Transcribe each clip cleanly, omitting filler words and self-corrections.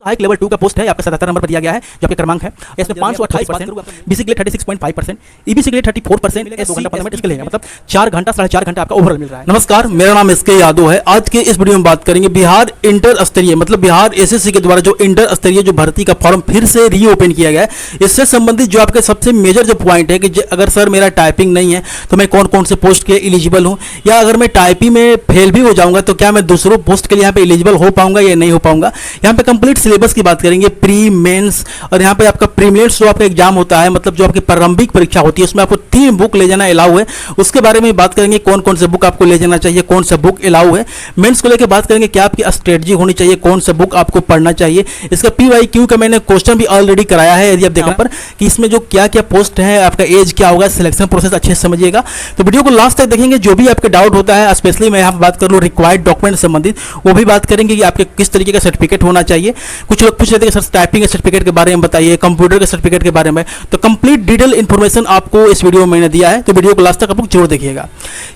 एक लेवल 2 का पोस्ट है, आपका 77 नंबर पर दिया गया है, जो आपके क्रमांक है। इसमें 528%, बीसी के लिए 36.5%, ईबीसी के लिए 34%, एससी इसके लिए मतलब 4 घंटा 4.5 घंटा आपका ओवरऑल मिल रहा है। नमस्कार, मेरा नाम एसके यादव है। आज के इस वीडियो में बात करेंगे बिहार इंटर स्तरीय मतलब बिहार एसएससी के द्वारा जो इंटर स्तरीय जो भर्ती का फॉर्म फिर से रीओपन किया गया है, इससे संबंधित जो आपके सबसे मेजर जो पॉइंट है कि अगर सर मेरा टाइपिंग नहीं है तो मैं कौन कौन से पोस्ट के एलिजिबल हूं, या अगर मैं टाइपिंग में फेल भी हो जाऊंगा तो क्या मैं दूसरों पोस्ट के लिए यहाँ पे एलिजिबल हो पाऊंगा या नहीं हो पाऊंगा। यहाँ पे कंप्लीट सिलेबस की बात करेंगे, प्री मेंस और यहाँ पे आपका प्रीलिम्स जो आपका एग्जाम होता है मतलब जो आपकी प्रारंभिक परीक्षा होती है उसमें आपको 3 बुक ले जाना अलाउ है, उसके बारे में बात करेंगे कौन कौन से बुक आपको ले जाना चाहिए, कौन सा बुक अलाउ है। मेंस को लेकर बात करेंगे क्या आपकी स्ट्रेटजी होनी चाहिए, कौन सा बुक आपको पढ़ना चाहिए। इसका PYQ का मैंने क्वेश्चन भी ऑलरेडी कराया है, यदि आप देखने पर कि इसमें जो क्या क्या पोस्ट है, आपका एज क्या होगा, सिलेक्शन प्रोसेस अच्छे से समझिएगा। तो वीडियो को लास्ट तक देखेंगे, जो भी आपके डाउट होता है स्पेशली मैं यहाँ पर बात कर लूँ रिक्वायर्ड डॉक्यूमेंट संबंधित, वो भी बात करेंगे कि आपके किस तरीके का सर्टिफिकेट होना चाहिए। कुछ लोग पूछ रहे थे सर टाइपिंग के सर्टिफिकेट के बारे में बताइए, कंप्यूटर के सर्टिफिकेट के बारे में, तो कंप्लीट डिटेल इन्फॉर्मेशन आपको इस वीडियो में मैंने दिया है, तो वीडियो को लास्ट तक आप लोग जरूर देखिएगा।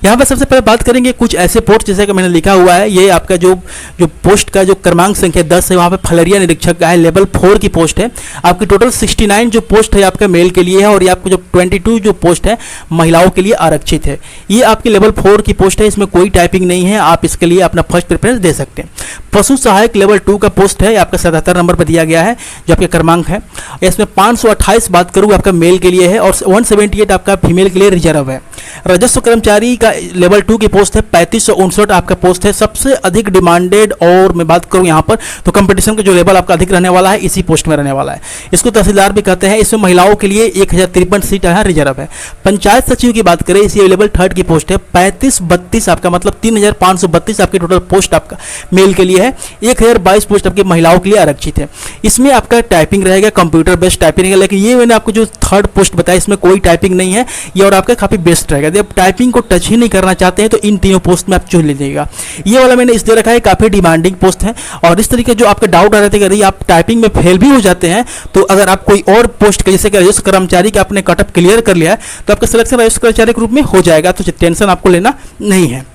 यहाँ पर सबसे पहले बात करेंगे कुछ ऐसे पोस्ट जैसे कि मैंने लिखा हुआ है, ये आपका जो पोस्ट का जो क्रमांक संख्या 10 है वहाँ पे फलेरिया निरीक्षक का है, लेवल 4 की पोस्ट है। आपकी टोटल 69 जो पोस्ट है आपका मेल के लिए है, और ये आपको जो 22 जो पोस्ट है महिलाओं के लिए आरक्षित है। ये आपकी लेवल 4 की पोस्ट है, इसमें कोई टाइपिंग नहीं है, आप इसके लिए अपना फर्स्ट प्रेफरेंस दे सकते हैं। पशु सहायक लेवल 2 का पोस्ट है, आपका 77 नंबर पर दिया गया है, जो आपके क्रमांक है। इसमें 528 बात करूँ आपका मेल के लिए है, और 178 आपका फीमेल के लिए रिजर्व है। राजस्व कर्मचारी का लेवल 2 की पोस्ट है, 3559 आपका पोस्ट है। सबसे अधिक डिमांडेड और मैं बात करूं यहां पर तो कंपटीशन का जो लेवल आपका अधिक रहने वाला है इसी पोस्ट में रहने वाला है, इसको तहसीलदार भी कहते हैं। इसमें महिलाओं के लिए 1053 सीट है, रिजर्व है। पंचायत सचिव की बात करें, इसी लेवल 3 की पोस्ट है, 3532 आपका मतलब 3532 आपकी टोटल पोस्ट आपका मेल के लिए है, 1022 पोस्ट आपकी महिलाओं के लिए आरक्षित है। इसमें आपका टाइपिंग रहेगा, कंप्यूटर बेस्ड टाइपिंग रहेगा, लेकिन ये मैंने आपको जो 3rd पोस्ट बताया इसमें कोई टाइपिंग नहीं है, ये और आपका काफी बेस्ट रहेगा। यदि आप टाइपिंग को टच ही नहीं करना चाहते हैं तो इन तीनों पोस्ट में आप चुन लीजिएगा। ये वाला मैंने इसलिए रखा है, काफी डिमांडिंग पोस्ट है। और इस तरीके जो आपके डाउट आ रहे थे कि यदि आप टाइपिंग में फेल भी हो जाते हैं तो अगर आप कोई और पोस्ट के जैसे कि राजस्व कर्मचारी का आपने कटअप क्लियर कर लिया है तो आपका सिलेक्शन राजस्व कर्मचारी के रूप में हो जाएगा, तो टेंशन आपको लेना नहीं है।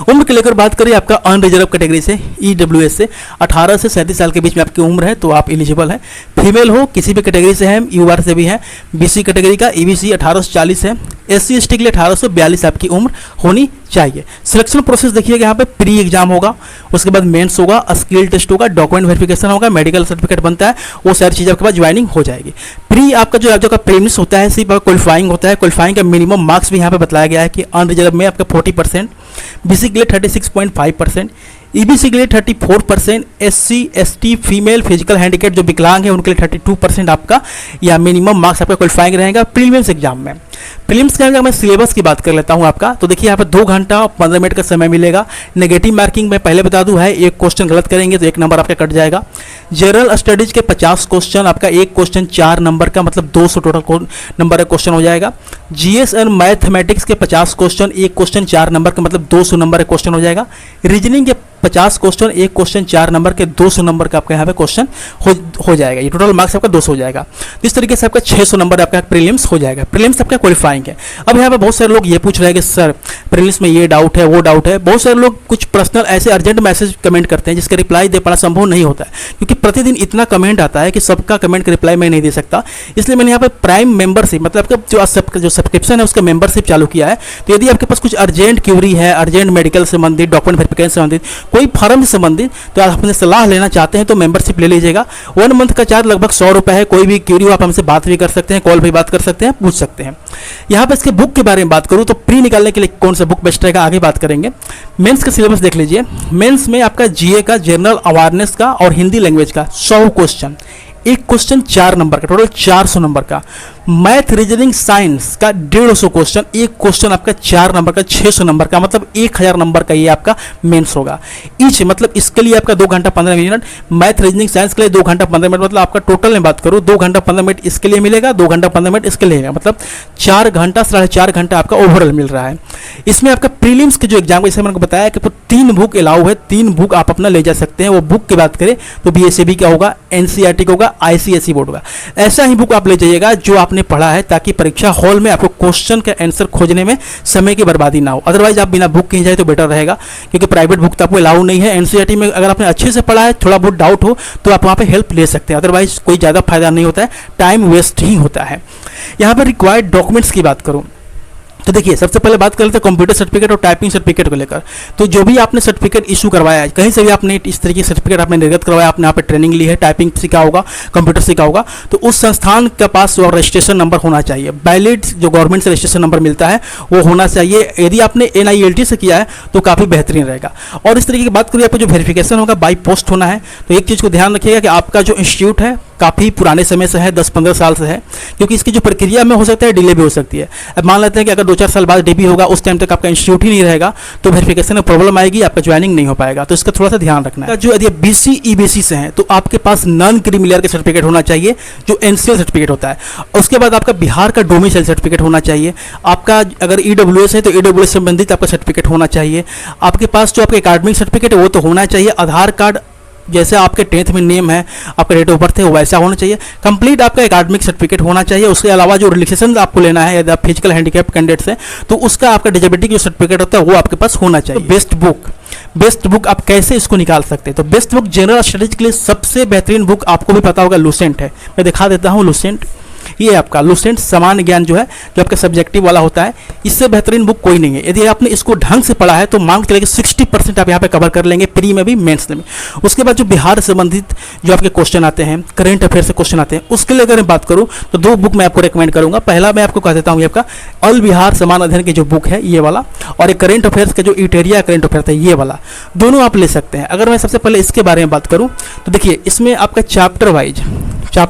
उम्र के लेकर बात करें, आपका अनरिजर्व कैटेगरी से EWS से 18 से 37 साल के बीच में आपकी उम्र है तो आप एलिजिबल हैं। फीमेल हो किसी भी कैटेगरी से है, UR से भी है। BC कैटेगरी का EBC 18 से 40 है। SC ST के लिए 18 से 42 आपकी उम्र होनी चाहिए। सिलेक्शन प्रोसेस देखिएगा, यहाँ पे प्री एग्जाम होगा, उसके बाद मेंस होगा, स्किल टेस्ट होगा, डॉक्यूमेंट वेरिफिकेशन होगा, मेडिकल सर्टिफिकेट बनता है, वो सारी चीज़ आपके पास ज्वाइनिंग हो जाएगी। प्री आपका जो राज्यों का प्रीलिम्स होता है सिर्फ क्वालिफाइंग होता है, क्वालिफाइंग का मिनिमम मार्क्स भी यहाँ पे बताया गया है कि अनरिजर्व में आपका 40%, BC के लिए 36.5%, EBC के लिए 34%, SC ST female physical handicap जो विकलांग है उनके लिए 32% आपका या मिनिमम मार्क्स आपका क्वालिफाइंग रहेगा प्रीलिम्स एग्जाम में। प्रीलिम्स के अगर मैं सिलेबस की बात कर लेता हूं आपका, तो देखिए यहाँ पर 2 घंटा 15 मिनट का समय मिलेगा। नेगेटिव मार्किंग मैं पहले बता दूं है, एक क्वेश्चन गलत करेंगे तो 1 नंबर आपका कट जाएगा। जनरल स्टडीज के 50 क्वेश्चन, आपका एक क्वेश्चन 4 नंबर का मतलब 200 टोटल नंबर का क्वेश्चन हो जाएगा। GS एंड मैथमेटिक्स के 50 क्वेश्चन, एक क्वेश्चन 4 नंबर का मतलब 200 नंबर का क्वेश्चन हो जाएगा। रीजनिंग के 50 क्वेश्चन, एक क्वेश्चन 4 नंबर के 200 नंबर का आपका यहाँ पे क्वेश्चन हो जाएगा। ये टोटल मार्क्स आपका 200 हो जाएगा। तो इस तरीके से आपका 600 नंबर आपका प्रीलिम्स हो जाएगा। प्रीलिम्स आपका क्वालिफाइंग है। अब यहाँ पे बहुत सारे लोग ये पूछ रहे हैं कि सर प्रीलिम्स में ये डाउट है वो डाउट है। बहुत सारे लोग कुछ पर्सनल ऐसे अर्जेंट मैसेज कमेंट करते हैं जिसका रिप्लाई दे पाना संभव नहीं होता है, क्योंकि प्रतिदिन इतना कमेंट आता है कि सबका कमेंट का रिप्लाई मैं नहीं दे सकता। इसलिए मैंने यहाँ पे प्राइम मेंबरशिप मतलब आपका जो सब्सक्रिप्शन है उसका मेंबरशिप चालू किया है। तो यदि आपके पास कुछ अर्जेंट क्यूरी है, अर्जेंट मेडिकल संबंधित, डॉक्यूमेंट वेरिफिकेशन संबंधित, कोई फॉर्म से संबंधित, तो आप अपने सलाह लेना चाहते हैं तो मेंबरशिप ले लीजिएगा। 1 मंथ का चार्ज लगभग 100 रुपये है। कोई भी क्यूरी हो आप हमसे बात भी कर सकते हैं, कॉल भी बात कर सकते हैं, पूछ सकते हैं। यहाँ पे इसके बुक के बारे में बात करूँ तो प्री निकालने के लिए कौन सा बुक बेस्ट रहेगा आगे बात करेंगे। मेंस का सिलेबस देख लीजिए। मेंस में आपका GA का, जनरल अवेयरनेस का और हिंदी लैंग्वेज का 100 क्वेश्चन, एक क्वेश्चन 4 नंबर का, टोटल 400 नंबर का। मैथ रीजनिंग साइंस का 150 क्वेश्चन, एक क्वेश्चन आपका 4 नंबर का 600 नंबर का मतलब 1000 नंबर का ये आपका मेंस होगा। ईच मतलब इसके लिए आपका 2 घंटा 15 मिनट, मैथ रीजनिंग साइंस के लिए 2 घंटा 15 मिनट, मतलब आपका टोटल में बात करूँ 2 घंटा 15 मिनट इसके लिए मिलेगा, 2 घंटा 15 मिनट इसके लिए मतलब 4 घंटा 4.5 घंटा आपका ओवरऑल मिल रहा है। इसमें आपका प्रीलिम्स के जो एग्जाम जैसे मैंने बताया कि 3 बुक अलाउ है, 3 बुक आप अपना ले जा सकते हैं। वो बुक की बात करें तो BSAB का होगा, NCERT का होगा, ICSE बोर्ड का। ऐसा ही बुक आप ले जाइएगा जो आपने पढ़ा है, ताकि परीक्षा हॉल में आपको क्वेश्चन का आंसर खोजने में समय की बर्बादी ना हो। अदरवाइज आप बिना बुक के जाए तो बेटर रहेगा, क्योंकि प्राइवेट बुक तो आपको अलाउ नहीं है। NCERT में अगर आपने अच्छे से पढ़ा है, थोड़ा बहुत डाउट हो तो आप वहाँ पे हेल्प ले सकते हैं, अदरवाइज कोई ज़्यादा फायदा नहीं होता है, टाइम वेस्ट ही होता है। यहाँ पर रिक्वायर्ड डॉक्यूमेंट्स की बात करूँ तो देखिए, सबसे पहले बात कर लेते हैं कंप्यूटर सर्टिफिकेट और टाइपिंग सर्टिफिकेट को लेकर। तो जो भी आपने सर्टिफिकेट इशू करवाया है, कहीं से भी आपने इस तरीके के सर्टिफिकेट आपने निर्गत करवाया, आपने यहाँ पे ट्रेनिंग ली है, टाइपिंग सीखा होगा, कंप्यूटर सीखा होगा, तो उस संस्थान के पास रजिस्ट्रेशन नंबर होना चाहिए। वैलिड जो गवर्नमेंट से रजिस्ट्रेशन नंबर मिलता है वो होना चाहिए। यदि आपने NILT से किया है तो काफ़ी बेहतरीन रहेगा। और इस तरीके की बात करिए, आपको जो वेरिफिकेशन होगा बाई पोस्ट होना है। तो एक चीज़ को ध्यान रखिएगा कि आपका जो इंस्टीट्यूट है काफ़ी पुराने समय से है, 10-15 साल से है, क्योंकि इसकी जो प्रक्रिया में हो सकता है डिले भी हो सकती है। अब मान लेते हैं कि अगर 2-4 साल बाद DB होगा, उस टाइम तक आपका इंस्टीट्यूट ही नहीं रहेगा, तो वेरिफिकेशन में प्रॉब्लम आएगी, आपका ज्वाइनिंग नहीं हो पाएगा। तो इसका थोड़ा सा ध्यान रखना है। जो यदि BC EBC से हैं तो आपके पास नॉन क्रीमिलियर के सर्टिफिकेट होना चाहिए, जो NCL सर्टिफिकेट होता है। उसके बाद आपका बिहार का डोमिसाइल सर्टिफिकेट होना चाहिए। आपका अगर EWS है तो EWS संबंधित आपका सर्टिफिकेट होना चाहिए। आपके पास जो आपका एकेडमिक सर्टिफिकेट है वो तो होना चाहिए। आधार कार्ड जैसे आपके 10th में नेम है, आपका डेट ऑफ बर्थ है, वैसा होना चाहिए। कंप्लीट आपका एकेडमिक सर्टिफिकेट होना चाहिए। उसके अलावा जो रिलैक्सेशन आपको लेना है, यदि आप फिजिकल हैंडीकैप कैंडिडेट्स हैं तो उसका आपका डिजेबिलिटी जो सर्टिफिकेट होता है वो आपके पास होना चाहिए। तो बेस्ट बुक आप कैसे इसको निकाल सकते हैं? तो बेस्ट बुक जनरल स्टडीज के लिए सबसे बेहतरीन बुक आपको भी पता होगा, लुसेंट है। मैं दिखा देता हूँ लुसेंट। ये आपका लुसेंट सामान्य ज्ञान जो है, जो आपका सब्जेक्टिव वाला होता है, इससे बेहतरीन बुक कोई नहीं है। यदि आपने इसको ढंग से पढ़ा है तो मान के चलिए 60% आप यहाँ पे कवर कर लेंगे, प्री में भी मेंस में। उसके बाद जो बिहार से संबंधित जो आपके क्वेश्चन आते हैं, करंट अफेयर से क्वेश्चन आते हैं, उसके लिए अगर मैं बात करूँ तो 2 बुक मैं आपको रिकमेंड करूँगा। पहला मैं आपको कह देता हूँ, ये आपका ऑल बिहार समान अध्ययन की जो बुक है ये वाला, और एक करंट अफेयर्स का जो इटेरिया करंट अफेयर था ये वाला, दोनों आप ले सकते हैं। अगर मैं सबसे पहले इसके बारे में बात करूँ तो देखिए, इसमें आपका चैप्टर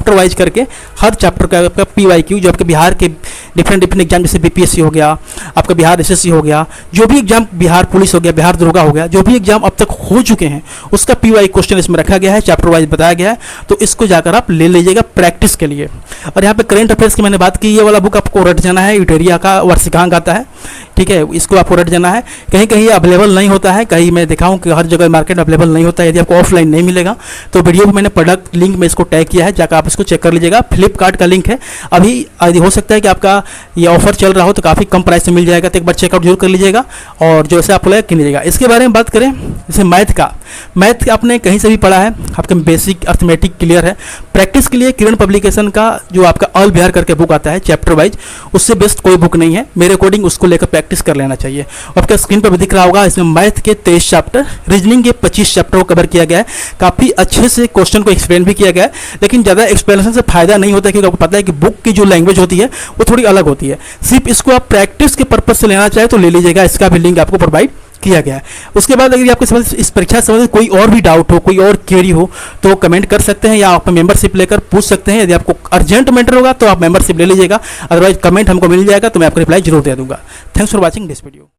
वाइज करके हर चैप्टर का आपका PYQ जो आपके बिहार के डिफरेंट एग्जाम, जैसे BPSC हो गया, आपका बिहार SSC हो गया, जो भी एग्जाम, बिहार पुलिस हो गया, बिहार दरोगा हो गया, जो भी एग्जाम अब तक हो चुके हैं उसका PY क्वेश्चन इसमें रखा गया है, चैप्टर वाइज बताया गया है। तो इसको जाकर आप ले लीजिएगा प्रैक्टिस के लिए। और यहाँ पे करंट अफेयर्स की मैंने बात की, ये वाला बुक आपको रट जाना है। इटेरिया का वार्षिकांक आता है, ठीक है, इसको आपको रट जाना है। कहीं कहीं अवेलेबल नहीं होता है, कहीं मैं दिखाऊँ कि हर जगह मार्केट अवेलेबल नहीं होता है। यदि आपको ऑफलाइन नहीं मिलेगा तो वीडियो में मैंने प्रोडक्ट लिंक में इसको टैग किया है, जाकर आप इसको चेक कर लीजिएगा। फ्लिपकार्ट का लिंक है। अभी यदि हो सकता है कि आपका ये ऑफर चल रहा हो तो काफ़ी कम प्राइस में मिल जाएगा, तो एक बार चेकआउट जरूर कर लीजिएगा और जो ऐसे आपको लगे किन लीजिएगा। इसके बारे में बात करें, जैसे मैथ आपने कहीं से भी पढ़ा है, आपका बेसिक अर्थमेटिक क्लियर है। प्रैक्टिस के लिए किरण पब्लिकेशन का जो आपका ऑल बिहार करके बुक आता है चैप्टर वाइज, उससे बेस्ट कोई बुक नहीं है मेरे अकॉर्डिंग, उसको लेकर प्रैक्टिस कर लेना चाहिए। आपका स्क्रीन पर भी दिख रहा होगा, इसमें मैथ के 23 चैप्टर, रीजनिंग के 25 चैप्टर को कवर किया गया है। काफ़ी अच्छे से क्वेश्चन को एक्सप्लेन भी किया गया है, लेकिन ज़्यादा एक्सप्लेनेशन से फायदा नहीं होता, क्योंकि आपको पता है कि बुक की जो लैंग्वेज होती है वो थोड़ी अलग होती है। सिर्फ इसको आप प्रैक्टिस के पर्पज से लेना चाहे तो ले लीजिएगा, इसका भी लिंक आपको प्रोवाइड किया गया है। उसके बाद अगर आपको इस परीक्षा से संबंधित कोई और भी डाउट हो, कोई और क्वेरी हो तो कमेंट कर सकते हैं, या आप मेंबरशिप लेकर पूछ सकते हैं। यदि आपको अर्जेंट मैटर होगा तो आप मेंबरशिप ले लीजिएगा, अदरवाइज कमेंट हमको मिल जाएगा तो मैं आपको रिप्लाई जरूर दे दूंगा। Thanks for watching this video.